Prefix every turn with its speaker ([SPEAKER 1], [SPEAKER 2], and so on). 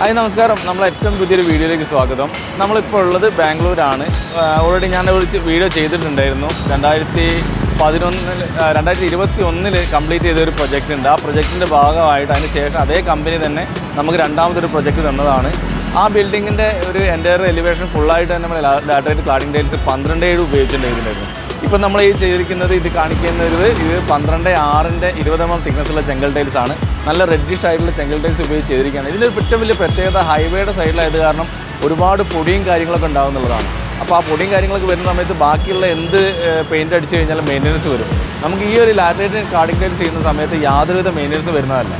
[SPEAKER 1] Hi നമസ്കാരം. നമ്മൾ ഏറ്റവും പുതിയൊരു വീഡിയോയിലേക്ക് സ്വാഗതം. നമ്മളിപ്പോൾ ഉള്ളത് ബാംഗ്ലൂരാണ്. ഓൾറെഡി ഞാൻ ഒരു വീഡിയോ ചെയ്തിട്ടുണ്ടായിരുന്നു. 2021 കംപ്ലീറ്റ് ചെയ്തൊരു പ്രൊജക്റ്റ് ഉണ്ട്. ആ പ്രൊജക്റ്റിൻ്റെ ഭാഗമായിട്ട് അതിന് ശേഷം അതേ കമ്പനി തന്നെ നമുക്ക് രണ്ടാമതൊരു പ്രൊജക്റ്റ് തന്നതാണ്. ആ ബിൽഡിങ്ങിൻ്റെ ഒരു എൻ്റയർ എലിവേഷൻ ഫുള്ളായിട്ട് തന്നെ നമ്മൾ ലാറ്ററൈറ്റ് ക്ലാഡിംഗ് ടൈൽസ് 12/7 ഉപയോഗിച്ചിട്ടുണ്ടായിരുന്നു. ഇപ്പം നമ്മൾ ഈ ചെയ്തിരിക്കുന്നത് ഇത് കാണിക്കുന്നത് 12/6 20 mm തിക്നെസ്സുള്ള ചെങ്കൽ ടൈൽസ് ആണ്. നല്ല റെഡിഷ് ആയിട്ടുള്ള ചെങ്കൽ ടൈൽസ് ഉപയോഗിച്ച് ചെയ്തിരിക്കുകയാണ്. ഇതിലൊരു ഏറ്റവും വലിയ പ്രത്യേകത ഹൈവേയുടെ സൈഡിലായത് കാരണം ഒരുപാട് പൊടിയും കാര്യങ്ങളൊക്കെ ഉണ്ടാകുന്നുള്ളതാണ്. അപ്പോൾ ആ പൊടിയും കാര്യങ്ങളൊക്കെ വരുന്ന സമയത്ത് ബാക്കിയുള്ള എന്ത് പെയിൻറ്റ് അടിച്ചു കഴിഞ്ഞാലും മെയിൻ്റനൻസ് വരും. നമുക്ക് ഈ ഒരു ലാറ്ററൈറ്റ് ക്ലാഡിംഗ് ടൈൽസ് ചെയ്യുന്ന സമയത്ത് യാതൊരുവിധ മെയിൻ്റനൻസ് വരുന്നതല്ല.